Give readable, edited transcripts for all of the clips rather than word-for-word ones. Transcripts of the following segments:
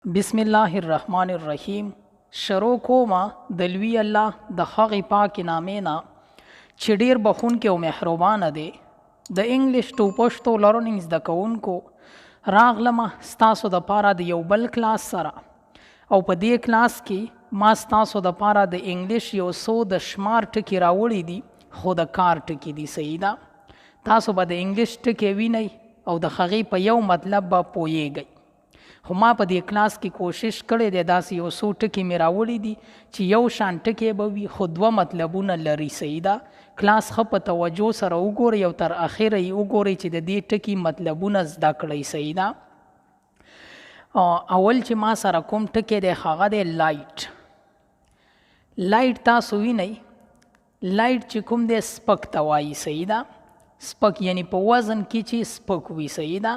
बिस्मिल्लाहिर्रहमानिर्रहीम। शरो कोमा दलवी अल्लाह द हक़ पाक नामेना چې ډیر بخون کې او مهربانه دی د انګلیش ټو پښتو لرنینګ زده کوونکو راغلمه ستاسو د پاره د یو بل کلاس سره او په دې کلاس کې ما ستاسو د پاره د انګلیش یو څو د شمار ټکي راوړي دي خو د کار ټکي دي. صحیح ده، تاسو به د انګلیش ټکي وینئ او د هغې په یو مطلب به پوهیږئ. خو ما په دې کلاس کې کوشش کړی دی داسې یو څو ټکي مې راوړي دي چې یو شان ټکي به وي خو دوه مطلبونه لري. صحیح ده، کلاس ښه په توجه سره وګورئ او تر اخره یې وګورئ چې د دې ټکي مطلبونه زده کړئ. صحیح ده، اول چې ما سره کوم ټکی دی هغه دی لایټ. لایټ تاسو وینئ، لایټ چې کوم دی سپک ته وایي. صحیح ده، سپک یعنی په وزن کې چې سپک وي. صحیح ده،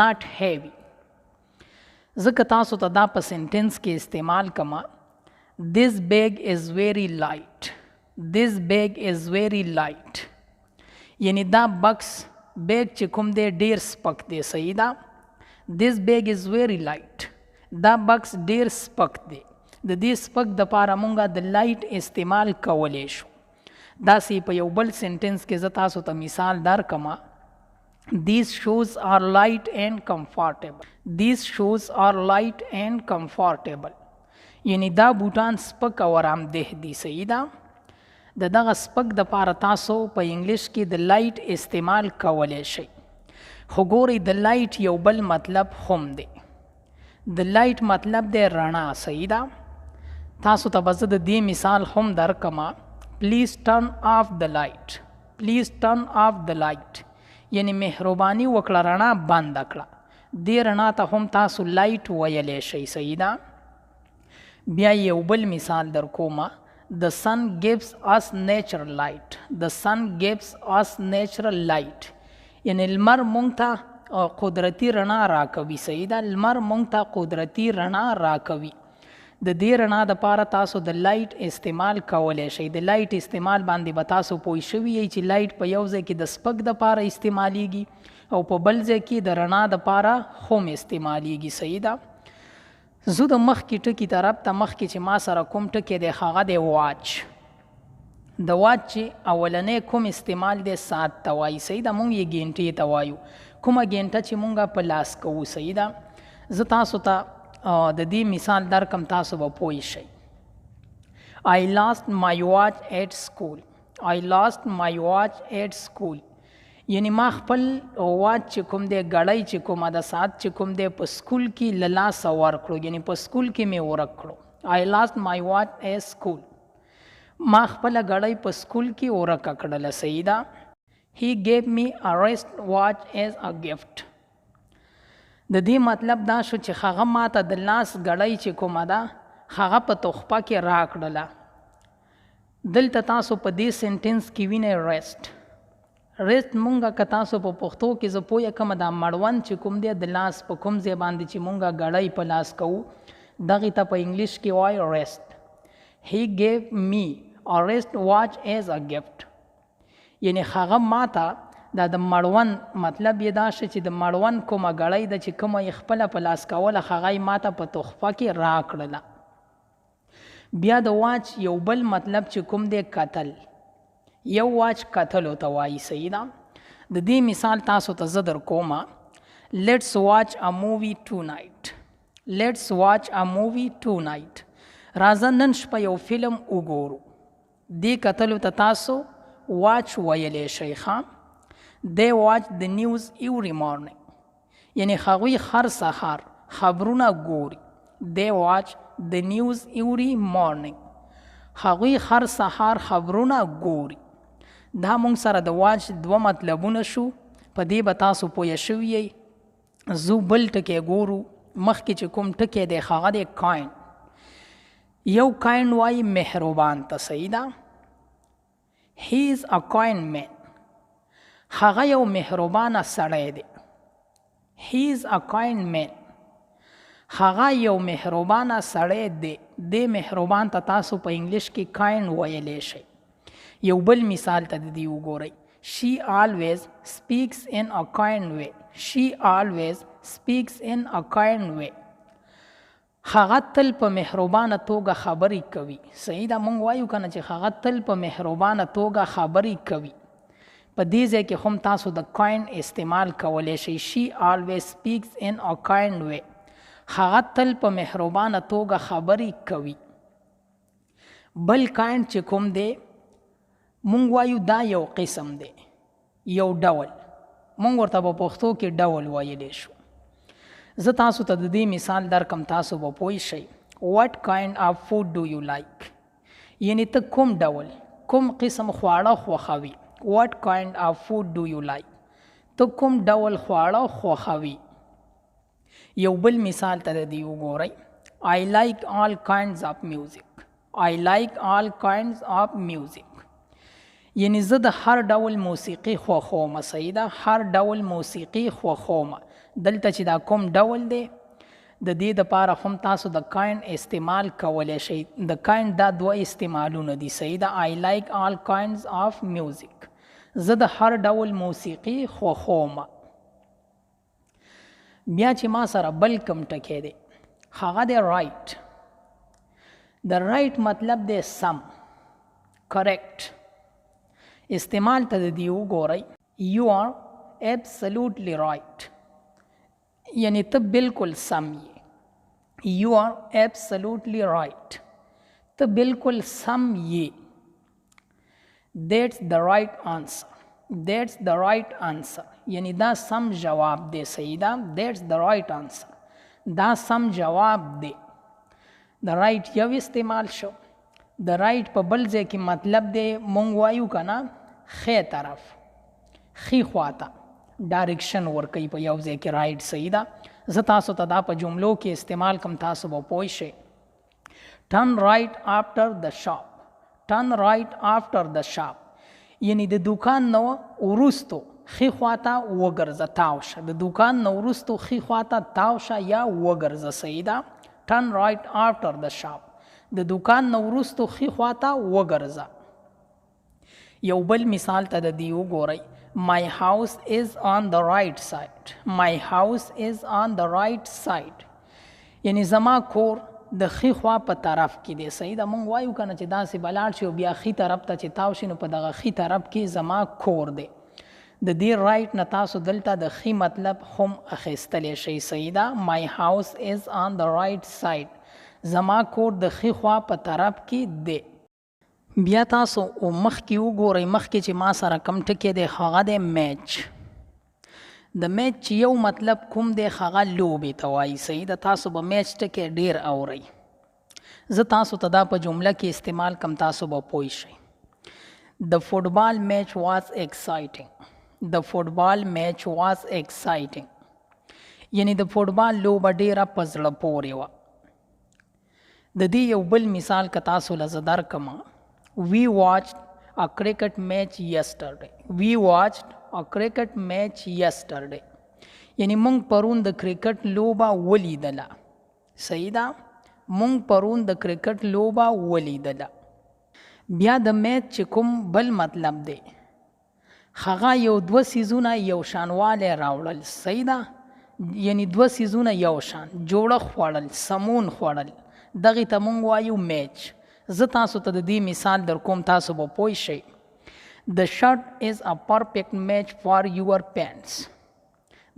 ناٹ هیوی. ځکه تاسو ته دا په سنټنس کې استعمال کما this bag is very light. this bag is very light یعنی دا بکس بیگ چې کوم دی ډیر سپک دی. صحیح ده، this bag is very light دا بکس ډیر سپک دی. د دې سپک د پاره مونږه د لایټ استعمال کولی شو. داسې په یو بل سنټنس کې زه تاسو ته مثال درکما These shoes are light and comfortable. These shoes are light and comfortable. یعنی دا بوټان سپک او آرامده دي. صحیح ده، د دغه سپک د پاره تاسو په انګلیش کې د لایټ استعمال کولی شئ. خو ګورئ د لایټ یو بل مطلب هم دی. د لایټ مطلب دی رڼا. صحیح ده، تاسو ته به زه د دې مثال هم درکما Please turn off the light. Please turn off the light یعنی مهرباني وکړه رڼا بند کړه. دې رڼا ته هم تاسو لایټ ویلی شئ. صحیح ده، بیا یو بل مثال در کومه The sun gives us natural light. The sun gives us natural light یعنی لمر مونږ ته قدرتي رڼا راکوي. صحیح ده، لمر مونږ ته قدرتي رڼا راکوي. د دې رڼا د پاره تاسو د لایټ استعمال کولی شئ. د لایټ استعمال باندې به تاسو پوه شوي یئ چې لایټ په یو ځای کې د سپک د پاره استعمالیږي او په بل ځای کې د رڼا د پاره هم استعمالیږي. صحیح ده، زه د مخکې ټکي طرف ته مخکې چې ما سره کوم ټکی دی هغه دی واچ. د واچ چې اولنی کوم استعمال دی ساعت ته وایي. صحیح ده، مونږ یې ګینټې ته وایو، کومه ګینټه چې مونږ په لاس کوو. صحیح ده، زه تاسو ته د دې مثال درکم تاسو به پوه شئ. I lost my watch at school. I lost my watch at school یعنی ما خپل واچ چې کوم دی ګړی چې کومه د ساعت چې کوم دی په سکول کې له لاسه ورکړو یعنی په سکول کې مې ورک کړو. I lost my watch at school ما خپله ګړی په سکول کې ورکه کړله. صحیح ده، He gave me a wrist watch as a gift. د دې مطلب دا شو چې هغه ماته د لاس ګړۍ چې کومه ده هغه په تحفه کې راکړله. دلته تاسو په دې سنټنس کې وینئ ریسټ. ریسټ مونږه که تاسو په پښتو کې زه پوهه کړم دا مړوند چې کوم دی د لاس په کوم ځای باندې چې مونږه ګړۍ په لاس کوو دغې ته په انګلیش کې وایي ریسټ. He gave me a wrist watch as a gift یعنی هغه ماته دا د مړوند مطلب یې دا شه چې د مړوند کومه ګړۍ ده چې کومه یې خپله په لاس کوله هغه یې ماته په تحفه کې راکړله. بیا د واچ یو بل مطلب چې کوم دی کتل. یو واچ کتلو ته وایي. صحیح ده، د دې مثال تاسو ته زه در کومه Let's watch a movie tonight. Let's watch a movie tonight راځه نن شپه یو فلم وګورو. دې کتلو ته تاسو واچ ویلی شئ. ښه، They watch the news every morning یعنی هغوی هر سهار خبرونه ګوري. They watch the news every morning هغوی هر سهار خبرونه ګوري. دا مونږ سره د واچ دوه مطلبونه شو. په دې به تاسو پوه شوي یئ. زو بل ټکی ګورو. مخکې چې کوم ټکی دی هغه دی کاینډ. یو کاینډ وایي مهربان ته. صحیح ده، He is a kind man هغه یو مهربانه سړی دی. He is a kind man هغه یو مهربانه سړی دی. دې مهربان ته تاسو په انګلیش کې کاینډ ویلی شئ. یو بل مثال ته د دې وګورئ She always speaks in a kind way. She always speaks in a kind way هغه تل په مهربانه توګه خبرې کوي. صحیح ده، مونږ وایو که نه چې هغه تل په مهربانه توګه خبرې کوي. په دې ځای کې هم تاسو د کاینډ استعمال کولی شئ. شي always speaks in a kind way. هغه تل په مهربانه توګه خبرې کوي. بل کاینډ چې کوم دی مونږ وایو دا یو قسم دی، یو ډول. مونږ ورته په پښتو کې ډول ویلی شو. زه تاسو ته د دې مثال درکم، تاسو به پوه شئ. What kind of food do you like؟ یعنی ته کوم ډول، کوم قسم خواړه خوښوي. What kind of food do you like؟ ته کوم ډول خواړه خوښوي. یو بل مثال ته د دې وګورئ. I like all kinds of music. I like all kinds of music. یعنی زه د هر ډول موسیقي خوښوم. صحیح ده، هر ډول موسیقي خوښوم. دلته چې دا کوم ډول دی د دې دپاره هم تاسو د کاینډ استعمال کولی شئ. د کاینډ دا دوه استعمالونه دي. صحیح ده، I like all kinds of music. زه د هر ډول موسیقي خوښوم. بیا چې ما سره بل کم ټکی دی هغه دی رایټ. د رایټ مطلب دی سم، کریکټ. استعمال ته د دې وګورئ. You are absolutely right. یعنی ته بالکل سم یې. You are absolutely right. ته بالکل سم یې. That's the right answer. That's the right answer. یعنی دا سم جواب دی. صحیح ده، That's the right answer. دا سم جواب دی. د رایټ یو استعمال شو. د رایټ په بل ځای کې مطلب دی مونږ وایو که نه ښی طرف، ښي خواته ډایرکشن ورکوي په یو ځای کې رایټ. صحیح ده، زه تاسو ته دا په جملو کې استعمال کوم، تاسو به پوه شئ. Turn right after the shop. Turn right after the shop. یعنی د دکان نه وروستو ښي خواته وګرځه، تاو شه. د دکان نه وروستو ښي خواته تاو شه یا وګرځه. صحیح ده، Turn right after the shop. د دکان نه وروستو ښي خواته وګرځه. یو بل مثال ته د دې وګورئ. My house is on the right side. My house is on the right side. یعنی زما کور د ښي خوا په طرف کې دی. صحیح ده، مونږ وایو که نه چې داسې به لاړ شي او بیا ښي طرف ته چې تاو شي نو په دغه ښي طرف کې زما کور دی. د دې رایټ نه تاسو دلته د ښي مطلب هم اخیستلی شئ. صحیح ده، My house is on the right side. زما کور د ښي خوا په طرف کې دی. بیا تاسو مخکې وګورئ. مخکې چې ما سره کم ټکی دی هغه دی میچ. د میچ چې یو مطلب کوم دی هغه لوبې ته وایي. صحیح ده، تاسو به میچ ټکی ډیر اورئ. زه تاسو ته دا په جمله کې استعمال کم، تاسو به پوه شئ. The football match was exciting. The football match was exciting. یعنی د فوټبال لوبه ډیره په زړه پورې وه. د دې یو بل مثال که تاسو له زه درکمه. We watched a cricket match yesterday. We watched a cricket match yesterday. یعنی مونږ پرون د کرکټ لوبه ولیدله. صحیح ده، مونږ پرون د کرکټ لوبه ولیدله. بیا د میچ چې کوم بل مطلب دی هغه یو دوه څیزونه یو شانوالی راوړل. صحیح ده، یعنی دوه څیزونه یو شان، جوړه خوړل، سمون خوړل. دغې ته مونږ وایو میچ. زه تاسو ته د دې مثال در کوم، تاسو به پوه شئ. The shirt is a perfect match for your pants.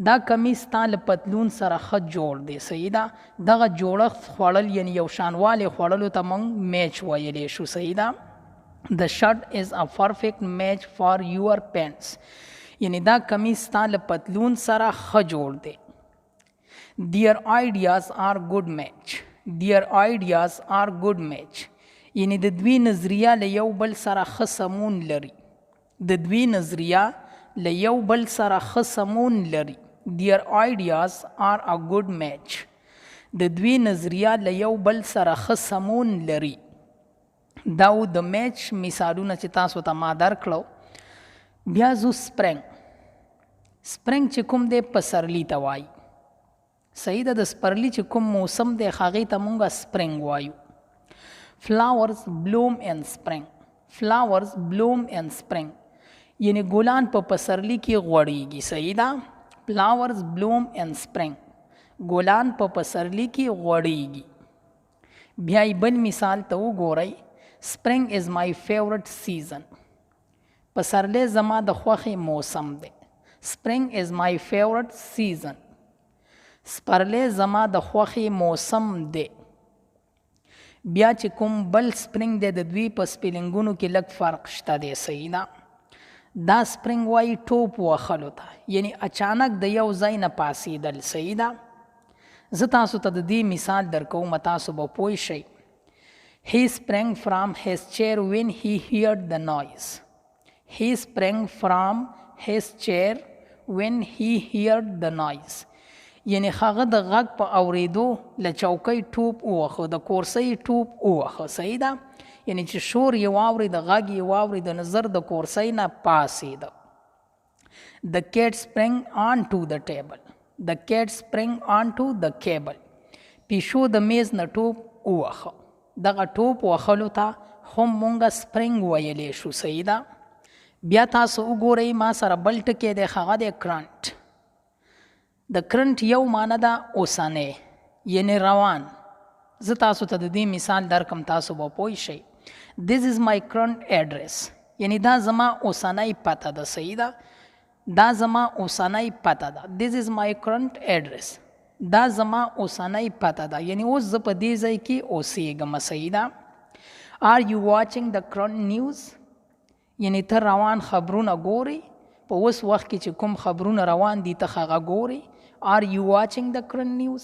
دا کمیز ستا له پتلون سره ښه جوړ دی. صحیح ده، دغه جوړښت خوړل یعنی یو شانوالی خوړلو ته مونږ میچ ویلی شو. صحیح ده، The shirt is a perfect match for your pants. یعنی دا کمیز ستا له پتلون سره ښه جوړ دی. Their ideas are good match. Their ideas are good match. یعنی د دوی نظریه له یو بل سره ښه سمون لري. د دوی نظریه له یو بل سره ښه سمون لري. Their ideas are a good match. د دوی نظریه له یو بل سره ښه سمون لري. دا و د میچ مثالونه چې تاسو ته ما درکړو. بیا زو سپرنګ. سپرنګ چې کوم دی پسرلي ته وایي. صحیح ده، د سپرلي چې کوم موسم دی هغې ته مونږ سپرنګ وایو. Flowers bloom in spring. Flowers bloom in spring. یعنی ګلان په پسرلي کې غوړېږي. صحیح ده، Flowers bloom in spring. ګلان په پسرلي کې غوړېږي. بیا یې بل مثال ته وګورئ spring is my favorite season. پسرلی زما د خوښې موسم دی. spring is my favorite season. سپرلی زما د خوښې موسم دی. بیا چې کوم بل سپرینګ دی د دوی په سپیلنګونو کې لږ فرق شته دی. صحیح ده. دا سپرینګ وایي ټوپ وهلو ته، یعنی اچانک د یو ځای نه پاسېدل. صحیح ده. زه تاسو ته د دې مثال درکوم، تاسو به پوه شئ. He sprang from his chair when he heard the noise. He sprang from his chair when he heard the noise. یعنی هغه د غږ په اورېدو له چوکۍ ټوپ ووهه، د کورسۍ ټوپ ووهه. صحیح ده. یعنی چې شور یې واورېد، غږ یې واورېد، د نظر د کورسۍ نه پاسېده. The cat sprang onto the table. The cat sprang onto the cable. پیشو د میز نه ټوپ ووهه. دغه ټوپ وهلو ته هم مونږ سپرینګ ویلی شو. صحیح ده. بیا تاسو وګورئ ما سره بل ټکی دی، هغه دی کرنټ. د کرنټ یو معنی ده اوسنی، یعنی روان. زه تاسو ته د دې مثال درکم، تاسو به پوه شئ. This is my current address. یعنی دا زما اوسنی پته ده. صحیح ده. دا زما اوسنی پته ده. This is my current address. دا زما اوسنی پته ده، یعنی اوس زه په دې ځای کې اوسېږم. صحیح ده. Are you watching the current news? یعنی ته روان خبرونه ګوري، په اوس وخت کې چې کوم خبرونه روان دي ته هغه ګوري. Are you watching the current news?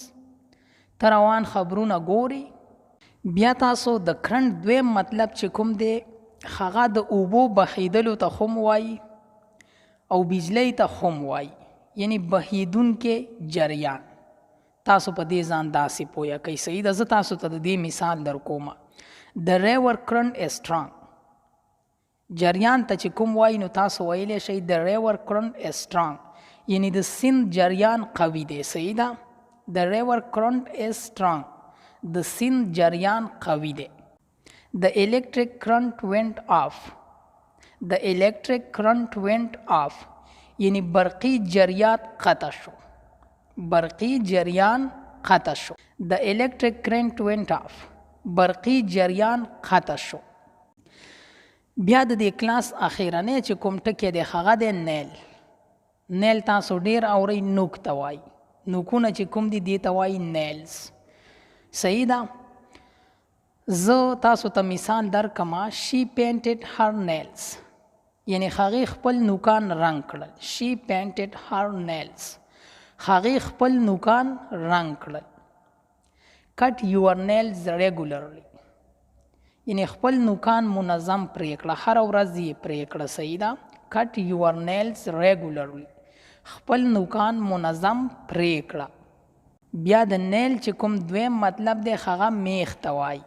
ته روان خبرونه ګوري. بیا تاسو د کرنټ دویم مطلب چې کوم دی هغه د اوبو بهیدلو ته هم وایي او بجلی ته هم وایي، یعنی بهیدونکې جریان. تاسو په دې ځان داسې پوهه کوئ. صحیح ده. زه تاسو ته د دې مثال درکوم. The river current is strong. جریان ته چې کوم وایي نو تاسو ویلی شئ The river current is strong. یعنی د سیند جریان قوي دی. صحیح ده. The river current is strong. د سیند جریان قوي دی. The electric current went off. The electric current went off. یعنی برقی جریان قطع شو. برقی جریان قطع شو. The electric current went off. برقی جریان قطع شو. بیا د دې کلاس اخیرنی چې کوم ټکی دی هغه دی نیل. نیل تاسو ډیر اورئ، نوک ته وایي. نوکونه چې کوم دي دې ته وایي نیلز. صحیح ده. زه تاسو ته مثال درکما. She painted her nails. یعنی هغې خپل نوکان رنګ کړل. She painted her nails. هغې خپل نوکان رنګ کړل. Cut your nails regularly. یعنی خپل نوکان منظم پرې کړه، هره ورځ یې پرې کړه. صحیح ده. Cut your nails regularly. خپل نوکان منظم پرې کړه. بیا د نیل چې کوم دویم مطلب دی هغه میخ ته وایي.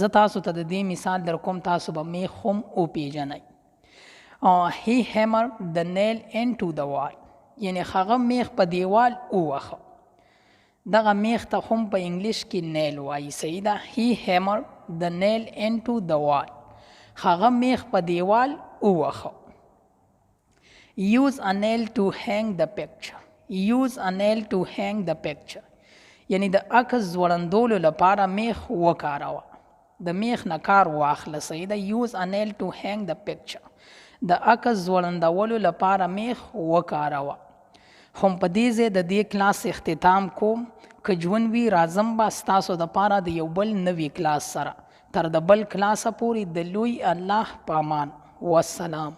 زه تاسو ته د دې مثال در کوم، تاسو به میخ هم وپېژنئ. He hammered the nail into the wall. یعنی هغه میخ په دیوال ووهه. دغه میخ ته هم په انګلیش کې نیل وایي. صحیح ده. He hammered the nail into the wall. هغه میخ په دیوال ووهه. Use a nail to hang the picture. Use a nail to hang the picture. یعنی د عکس ځوړندولو لپاره میخ وکاروه. د میخ نه کار واخله. صحیح ده. Use a nail to hang the picture. د عکس ځوړندولو لپاره میخ وکاروه. هم په دې ځای د دې کلاس اختتام کوم. که ژوند وي راځم به ستاسو دپاره د یو بل نوي کلاس سره. تر د بل کلاسه پورې د لوی الله په امان. والسلام.